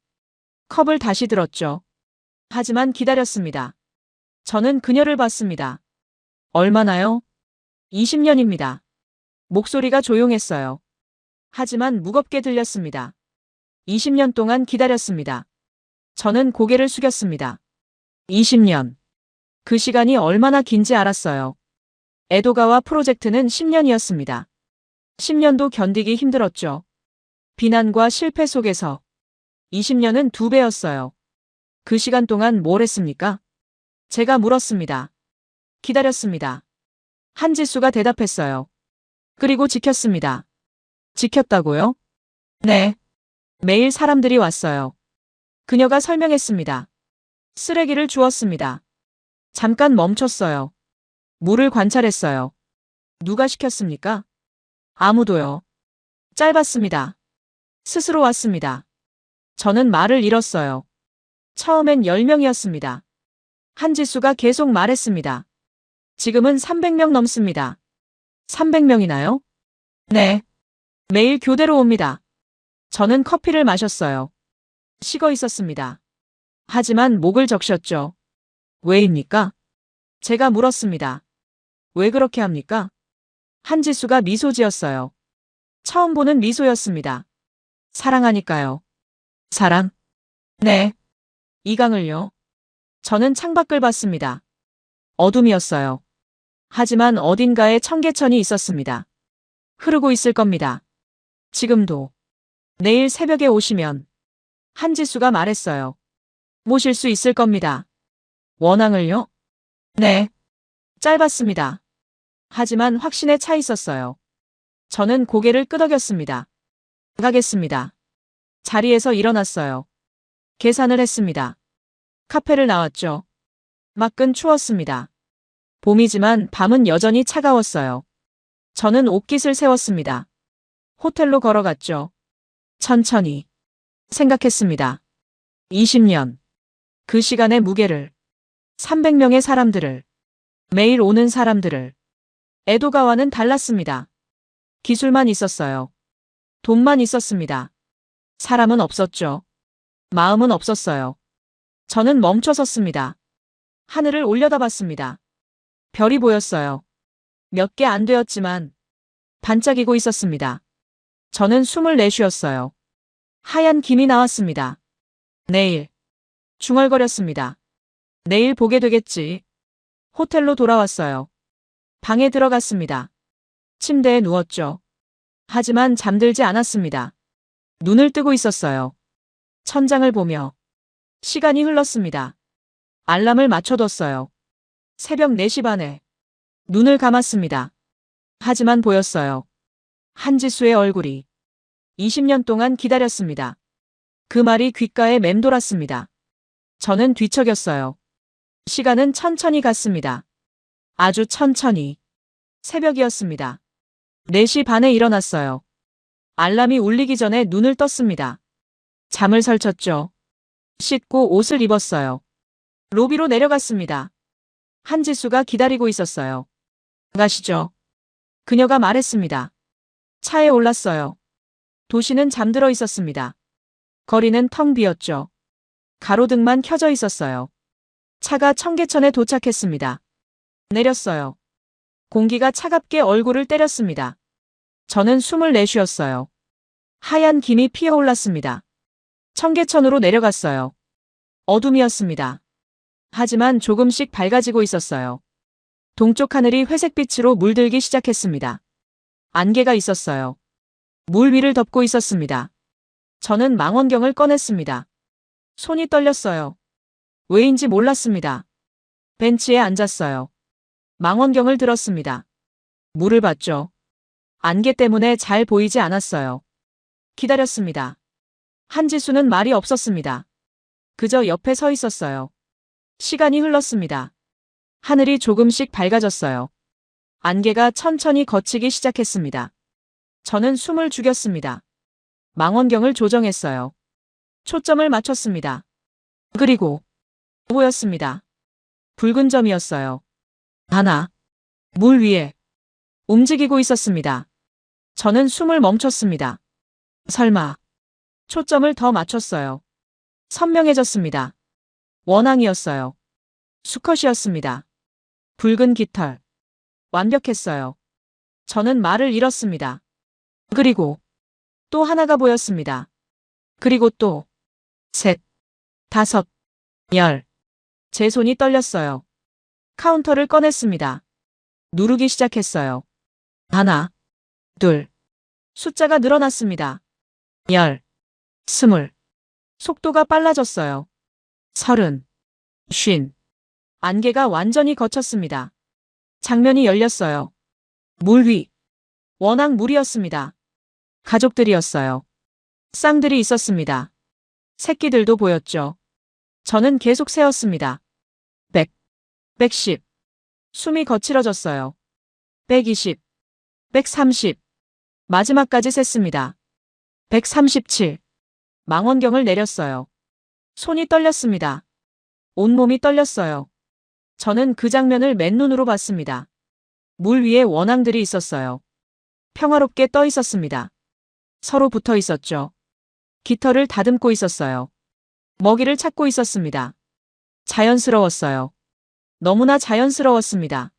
컵을 다시 들었죠. 하지만 기다렸습니다. 저는 그녀를 봤습니다. 얼마나요? 20년입니다. 목소리가 조용했어요. 하지만 무겁게 들렸습니다. 20년 동안 기다렸습니다. 저는 고개를 숙였습니다. 20년. 그 시간이 얼마나 긴지 알았어요. 에도가와 프로젝트는 10년이었습니다. 10년도 견디기 힘들었죠. 비난과 실패 속에서 20년은 2배였어요. 그 시간 동안 뭘 했습니까? 제가 물었습니다. 기다렸습니다. 한지수가 대답했어요. 그리고 지켰습니다. 지켰다고요? 네. 매일 사람들이 왔어요. 그녀가 설명했습니다. 쓰레기를 주웠습니다. 잠깐 멈췄어요. 물을 관찰했어요. 누가 시켰습니까? 아무도요. 짧았습니다. 스스로 왔습니다. 저는 말을 잃었어요. 처음엔 10명이었습니다. 한지수가 계속 말했습니다. 지금은 300명 넘습니다. 300명이나요? 네. 매일 교대로 옵니다. 저는 커피를 마셨어요. 식어 있었습니다. 하지만 목을 적셨죠. 왜입니까? 제가 물었습니다. 왜 그렇게 합니까? 한지수가 미소 지었어요. 처음 보는 미소였습니다. 사랑하니까요. 사랑? 네. 이강을요? 저는 창밖을 봤습니다. 어둠이었어요. 하지만 어딘가에 청계천이 있었습니다. 흐르고 있을 겁니다. 지금도. 내일 새벽에 오시면. 한지수가 말했어요. 모실 수 있을 겁니다. 원앙을요? 네. 짧았습니다. 하지만 확신에 차 있었어요. 저는 고개를 끄덕였습니다. 가겠습니다. 자리에서 일어났어요. 계산을 했습니다. 카페를 나왔죠. 밖은 추웠습니다. 봄이지만 밤은 여전히 차가웠어요. 저는 옷깃을 세웠습니다. 호텔로 걸어갔죠. 천천히. 생각했습니다. 20년. 그 시간의 무게를. 300명의 사람들을. 매일 오는 사람들을. 에도가와는 달랐습니다. 기술만 있었어요. 돈만 있었습니다. 사람은 없었죠. 마음은 없었어요. 저는 멈춰 섰습니다. 하늘을 올려다봤습니다. 별이 보였어요. 몇 개 안 되었지만 반짝이고 있었습니다. 저는 숨을 내쉬었어요. 하얀 김이 나왔습니다. 내일. 중얼거렸습니다. 내일 보게 되겠지. 호텔로 돌아왔어요. 방에 들어갔습니다. 침대에 누웠죠. 하지만 잠들지 않았습니다. 눈을 뜨고 있었어요. 천장을 보며. 시간이 흘렀습니다. 알람을 맞춰뒀어요. 새벽 4시 반에. 눈을 감았습니다. 하지만 보였어요. 한지수의 얼굴이. 20년 동안 기다렸습니다. 그 말이 귓가에 맴돌았습니다. 저는 뒤척였어요. 시간은 천천히 갔습니다. 아주 천천히. 새벽이었습니다. 4시 반에 일어났어요. 알람이 울리기 전에 눈을 떴습니다. 잠을 설쳤죠. 씻고 옷을 입었어요. 로비로 내려갔습니다. 한지수가 기다리고 있었어요. 가시죠. 그녀가 말했습니다. 차에 올랐어요. 도시는 잠들어 있었습니다. 거리는 텅 비었죠. 가로등만 켜져 있었어요. 차가 청계천에 도착했습니다. 내렸어요. 공기가 차갑게 얼굴을 때렸습니다. 저는 숨을 내쉬었어요. 하얀 김이 피어올랐습니다. 청계천으로 내려갔어요. 어둠이었습니다. 하지만 조금씩 밝아지고 있었어요. 동쪽 하늘이 회색빛으로 물들기 시작했습니다. 안개가 있었어요. 물 위를 덮고 있었습니다. 저는 망원경을 꺼냈습니다. 손이 떨렸어요. 왜인지 몰랐습니다. 벤치에 앉았어요. 망원경을 들었습니다. 물을 봤죠. 안개 때문에 잘 보이지 않았어요. 기다렸습니다. 한지수는 말이 없었습니다. 그저 옆에 서 있었어요. 시간이 흘렀습니다. 하늘이 조금씩 밝아졌어요. 안개가 천천히 걷히기 시작했습니다. 저는 숨을 죽였습니다. 망원경을 조정했어요. 초점을 맞췄습니다. 그리고 보였습니다. 붉은 점이었어요. 하나, 물 위에 움직이고 있었습니다. 저는 숨을 멈췄습니다. 설마. 초점을 더 맞췄어요. 선명해졌습니다. 원앙이었어요. 수컷이었습니다. 붉은 깃털. 완벽했어요. 저는 말을 잃었습니다. 그리고 또 하나가 보였습니다. 그리고 또 셋, 다섯, 열. 제 손이 떨렸어요. 카운터를 꺼냈습니다. 누르기 시작했어요. 하나, 둘. 숫자가 늘어났습니다. 10, 20. 속도가 빨라졌어요. 30, 50. 안개가 완전히 걷혔습니다. 장면이 열렸어요. 물 위. 워낙 물이었습니다. 가족들이었어요. 쌍들이 있었습니다. 새끼들도 보였죠. 저는 계속 세었습니다. 100, 110. 숨이 거칠어졌어요. 120, 130. 마지막까지 셌습니다. 137. 망원경을 내렸어요. 손이 떨렸습니다. 온몸이 떨렸어요. 저는 그 장면을 맨눈으로 봤습니다. 물 위에 원앙들이 있었어요. 평화롭게 떠 있었습니다. 서로 붙어 있었죠. 깃털을 다듬고 있었어요. 먹이를 찾고 있었습니다. 자연스러웠어요. 너무나 자연스러웠습니다.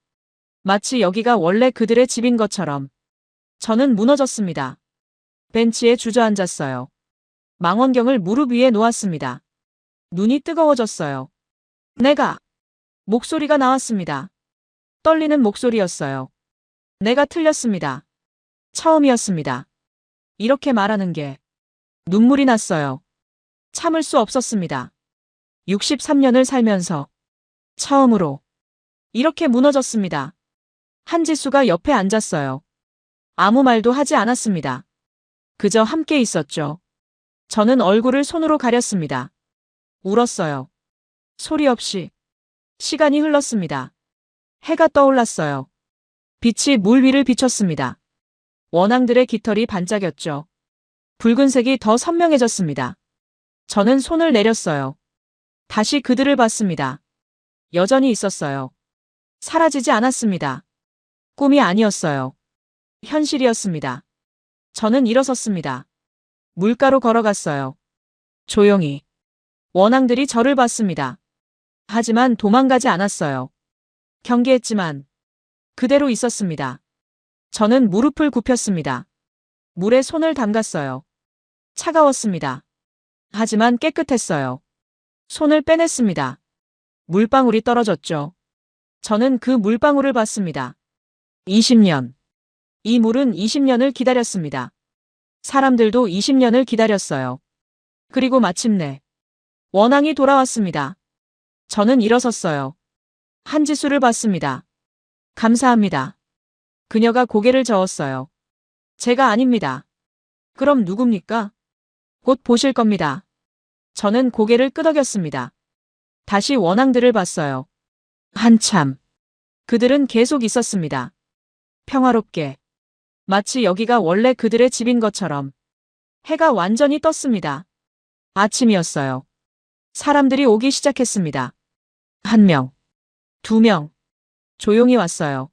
마치 여기가 원래 그들의 집인 것처럼. 저는 무너졌습니다. 벤치에 주저앉았어요. 망원경을 무릎 위에 놓았습니다. 눈이 뜨거워졌어요. 목소리가 나왔습니다. 떨리는 목소리였어요. 내가 틀렸습니다. 처음이었습니다. 이렇게 말하는 게 눈물이 났어요. 참을 수 없었습니다. 63년을 살면서 처음으로 이렇게 무너졌습니다. 한지수가 옆에 앉았어요. 아무 말도 하지 않았습니다. 그저 함께 있었죠. 저는 얼굴을 손으로 가렸습니다. 울었어요. 소리 없이. 시간이 흘렀습니다. 해가 떠올랐어요. 빛이 물 위를 비췄습니다. 원앙들의 깃털이 반짝였죠. 붉은색이 더 선명해졌습니다. 저는 손을 내렸어요. 다시 그들을 봤습니다. 여전히 있었어요. 사라지지 않았습니다. 꿈이 아니었어요. 현실이었습니다. 저는 일어섰습니다. 물가로 걸어갔어요. 조용히. 원앙들이 저를 봤습니다. 하지만 도망가지 않았어요. 경계했지만 그대로 있었습니다. 저는 무릎을 굽혔습니다. 물에 손을 담갔어요. 차가웠습니다. 하지만 깨끗했어요. 손을 빼냈습니다. 물방울이 떨어졌죠. 저는 그 물방울을 봤습니다. 20년. 이 물은 20년을 기다렸습니다. 사람들도 20년을 기다렸어요. 그리고 마침내 원앙이 돌아왔습니다. 저는 일어섰어요. 한지수를 봤습니다. 감사합니다. 그녀가 고개를 저었어요. 제가 아닙니다. 그럼 누굽니까? 곧 보실 겁니다. 저는 고개를 끄덕였습니다. 다시 원앙들을 봤어요. 한참. 그들은 계속 있었습니다. 평화롭게. 마치 여기가 원래 그들의 집인 것처럼. 해가 완전히 떴습니다. 아침이었어요. 사람들이 오기 시작했습니다. 1명, 2명. 조용히 왔어요.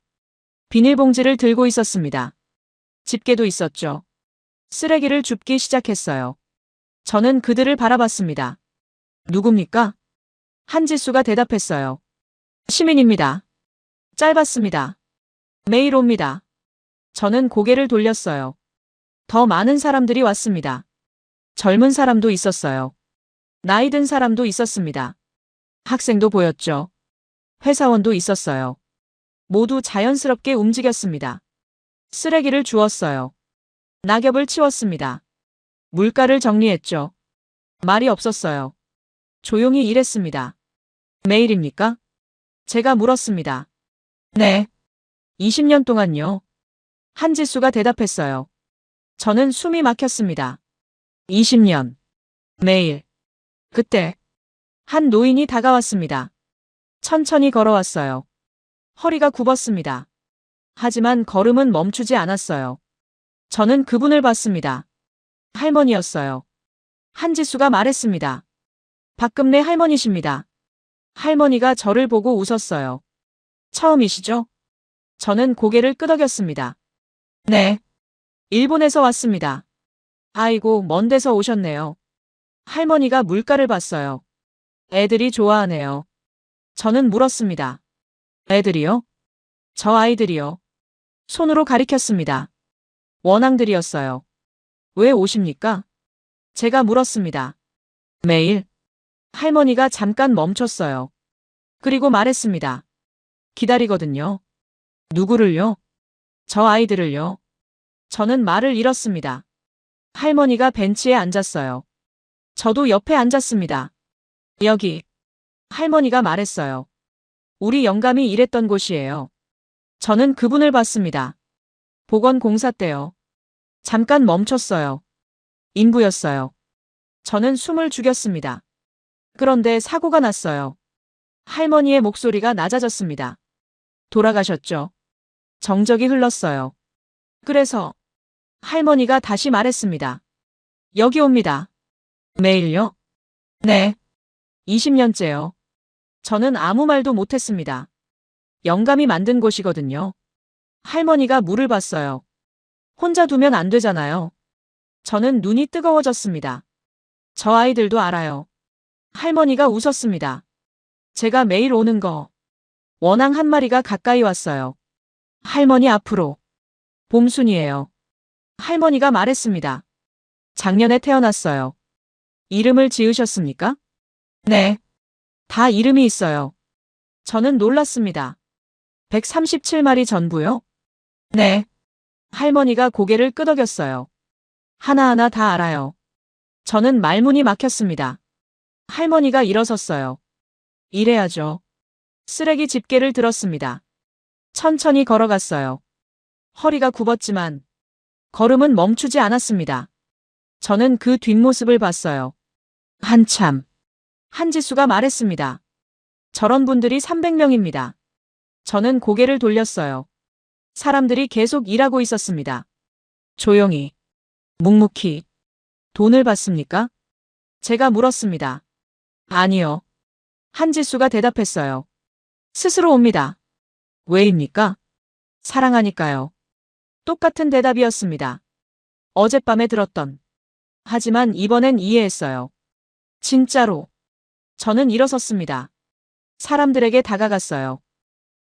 비닐봉지를 들고 있었습니다. 집게도 있었죠. 쓰레기를 줍기 시작했어요. 저는 그들을 바라봤습니다. 누굽니까? 한지수가 대답했어요. 시민입니다. 짧았습니다. 매일 옵니다. 저는 고개를 돌렸어요. 더 많은 사람들이 왔습니다. 젊은 사람도 있었어요. 나이 든 사람도 있었습니다. 학생도 보였죠. 회사원도 있었어요. 모두 자연스럽게 움직였습니다. 쓰레기를 주웠어요. 낙엽을 치웠습니다. 물가를 정리했죠. 말이 없었어요. 조용히 일했습니다. 매일입니까? 제가 물었습니다. 네. 20년 동안요. 한지수가 대답했어요. 저는 숨이 막혔습니다. 20년. 매일. 그때 한 노인이 다가왔습니다. 천천히 걸어왔어요. 허리가 굽었습니다. 하지만 걸음은 멈추지 않았어요. 저는 그분을 봤습니다. 할머니였어요. 한지수가 말했습니다. 박금래 할머니십니다. 할머니가 저를 보고 웃었어요. 처음이시죠? 저는 고개를 끄덕였습니다. 네. 일본에서 왔습니다. 아이고, 먼 데서 오셨네요. 할머니가 물가를 봤어요. 애들이 좋아하네요. 저는 물었습니다. 애들이요? 저 아이들이요. 손으로 가리켰습니다. 원앙들이었어요. 왜 오십니까? 제가 물었습니다. 매일. 할머니가 잠깐 멈췄어요. 그리고 말했습니다. 기다리거든요. 누구를요? 저 아이들을요. 저는 말을 잃었습니다. 할머니가 벤치에 앉았어요. 저도 옆에 앉았습니다. 여기. 할머니가 말했어요. 우리 영감이 일했던 곳이에요. 저는 그분을 봤습니다. 보건공사 때요. 잠깐 멈췄어요. 인부였어요. 저는 숨을 죽였습니다. 그런데 사고가 났어요. 할머니의 목소리가 낮아졌습니다. 돌아가셨죠. 정적이 흘렀어요. 그래서 할머니가 다시 말했습니다. 여기 옵니다. 매일요? 네. 20년째요. 저는 아무 말도 못했습니다. 영감이 만든 곳이거든요. 할머니가 물을 봤어요. 혼자 두면 안 되잖아요. 저는 눈이 뜨거워졌습니다. 저 아이들도 알아요. 할머니가 웃었습니다. 제가 매일 오는 거. 원앙 한 마리가 가까이 왔어요. 할머니 앞으로. 봄순이에요. 할머니가 말했습니다. 작년에 태어났어요. 이름을 지으셨습니까? 네. 다 이름이 있어요. 저는 놀랐습니다. 137마리 전부요? 네. 할머니가 고개를 끄덕였어요. 하나하나 다 알아요. 저는 말문이 막혔습니다. 할머니가 일어섰어요. 이래야죠. 쓰레기 집게를 들었습니다. 천천히 걸어갔어요. 허리가 굽었지만 걸음은 멈추지 않았습니다. 저는 그 뒷모습을 봤어요. 한참. 한지수가 말했습니다. 저런 분들이 300명입니다. 저는 고개를 돌렸어요. 사람들이 계속 일하고 있었습니다. 조용히. 묵묵히. 돈을 받습니까? 제가 물었습니다. 아니요. 한지수가 대답했어요. 스스로 옵니다. 왜입니까? 사랑하니까요. 똑같은 대답이었습니다. 어젯밤에 들었던. 하지만 이번엔 이해했어요. 진짜로. 저는 일어섰습니다. 사람들에게 다가갔어요.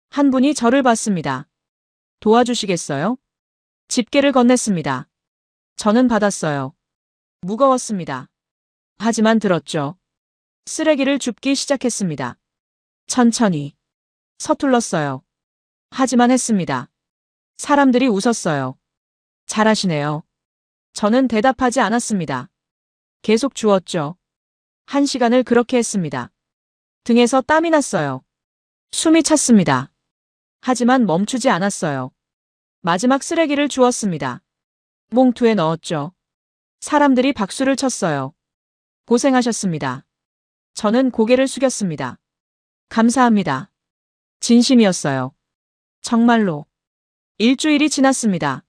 한 분이 저를 봤습니다. 도와주시겠어요? 집게를 건넸습니다. 저는 받았어요. 무거웠습니다. 하지만 들었죠. 쓰레기를 줍기 시작했습니다. 천천히. 서툴렀어요. 하지만 했습니다. 사람들이 웃었어요. 잘하시네요. 저는 대답하지 않았습니다. 계속 주웠죠. 1시간을 그렇게 했습니다. 등에서 땀이 났어요. 숨이 찼습니다. 하지만 멈추지 않았어요. 마지막 쓰레기를 주웠습니다. 봉투에 넣었죠. 사람들이 박수를 쳤어요. 고생하셨습니다. 저는 고개를 숙였습니다. 감사합니다. 진심이었어요. 정말로. 일주일이 지났습니다.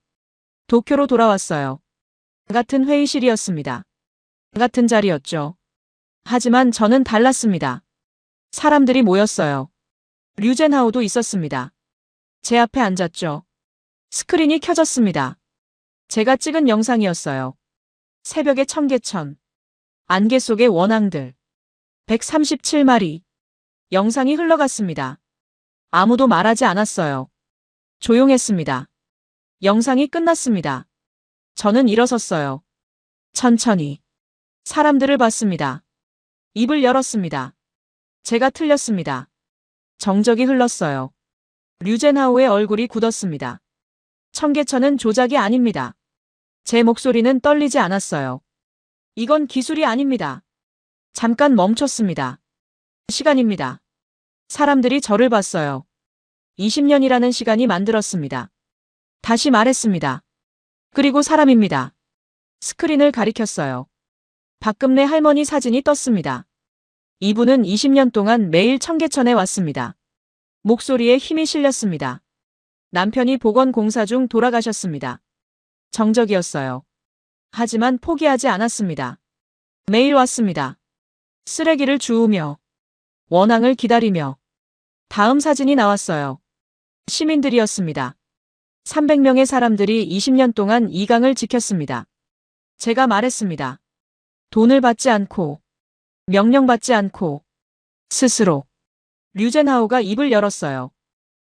도쿄로 돌아왔어요. 같은 회의실이었습니다. 같은 자리였죠. 하지만 저는 달랐습니다. 사람들이 모였어요. 류젠하우도 있었습니다. 제 앞에 앉았죠. 스크린이 켜졌습니다. 제가 찍은 영상이었어요. 새벽의 청계천. 안개 속의 원앙들. 137마리. 영상이 흘러갔습니다. 아무도 말하지 않았어요. 조용했습니다. 영상이 끝났습니다. 저는 일어섰어요. 천천히. 사람들을 봤습니다. 입을 열었습니다. 제가 틀렸습니다. 정적이 흘렀어요. 류젠하우의 얼굴이 굳었습니다. 청계천은 조작이 아닙니다. 제 목소리는 떨리지 않았어요. 이건 기술이 아닙니다. 잠깐 멈췄습니다. 시간입니다. 사람들이 저를 봤어요. 20년이라는 시간이 만들었습니다. 다시 말했습니다. 그리고 사람입니다. 스크린을 가리켰어요. 박금래 할머니 사진이 떴습니다. 이분은 20년 동안 매일 청계천에 왔습니다. 목소리에 힘이 실렸습니다. 남편이 보건공사 중 돌아가셨습니다. 정적이었어요. 하지만 포기하지 않았습니다. 매일 왔습니다. 쓰레기를 주우며, 원앙을 기다리며. 다음 사진이 나왔어요. 시민들이었습니다. 300명의 사람들이 20년 동안 이 강을 지켰습니다. 제가 말했습니다. 돈을 받지 않고, 명령받지 않고, 스스로. 류젠하우가 입을 열었어요.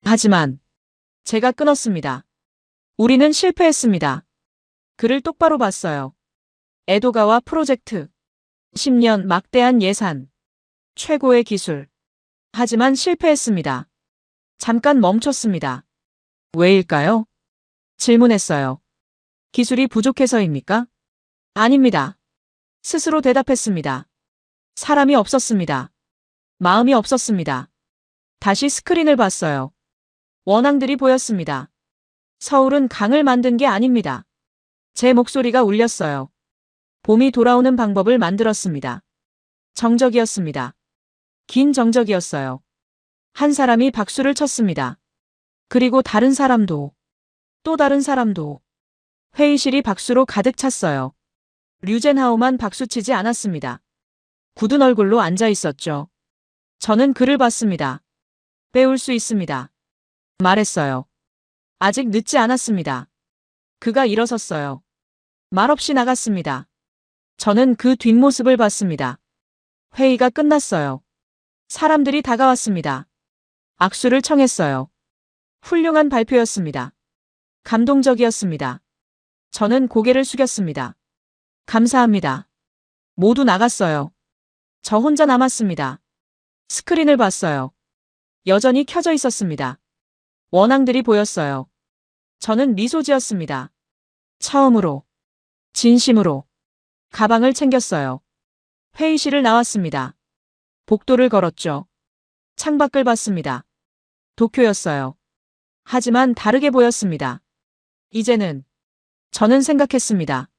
하지만 제가 끊었습니다. 우리는 실패했습니다. 그를 똑바로 봤어요. 에도가와 프로젝트. 10년 막대한 예산. 최고의 기술. 하지만 실패했습니다. 잠깐 멈췄습니다. 왜일까요? 질문했어요. 기술이 부족해서입니까? 아닙니다. 스스로 대답했습니다. 사람이 없었습니다. 마음이 없었습니다. 다시 스크린을 봤어요. 원앙들이 보였습니다. 서울은 강을 만든 게 아닙니다. 제 목소리가 울렸어요. 봄이 돌아오는 방법을 만들었습니다. 정적이었습니다. 긴 정적이었어요. 한 사람이 박수를 쳤습니다. 그리고 다른 사람도, 또 다른 사람도. 회의실이 박수로 가득 찼어요. 류젠하우만 박수치지 않았습니다. 굳은 얼굴로 앉아 있었죠. 저는 그를 봤습니다. 배울 수 있습니다. 말했어요. 아직 늦지 않았습니다. 그가 일어섰어요. 말없이 나갔습니다. 저는 그 뒷모습을 봤습니다. 회의가 끝났어요. 사람들이 다가왔습니다. 악수를 청했어요. 훌륭한 발표였습니다. 감동적이었습니다. 저는 고개를 숙였습니다. 감사합니다. 모두 나갔어요. 저 혼자 남았습니다. 스크린을 봤어요. 여전히 켜져 있었습니다. 원앙들이 보였어요. 저는 미소 지었습니다. 처음으로, 진심으로. 가방을 챙겼어요. 회의실을 나왔습니다. 복도를 걸었죠. 창밖을 봤습니다. 도쿄였어요. 하지만 다르게 보였습니다. 이제는 저는 생각했습니다.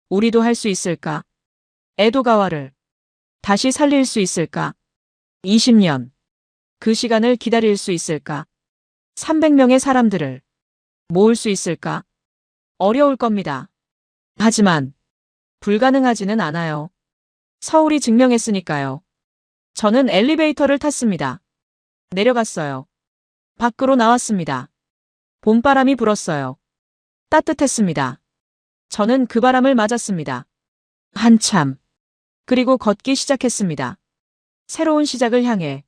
우리도 할 수 있을까? 에도가와를 다시 살릴 수 있을까? 20년. 그 시간을 기다릴 수 있을까? 300명의 사람들을 모을 수 있을까? 어려울 겁니다. 하지만 불가능하지는 않아요. 서울이 증명했으니까요. 저는 엘리베이터를 탔습니다. 내려갔어요. 밖으로 나왔습니다. 봄바람이 불었어요. 따뜻했습니다. 저는 그 바람을 맞았습니다. 한참. 그리고 걷기 시작했습니다. 새로운 시작을 향해.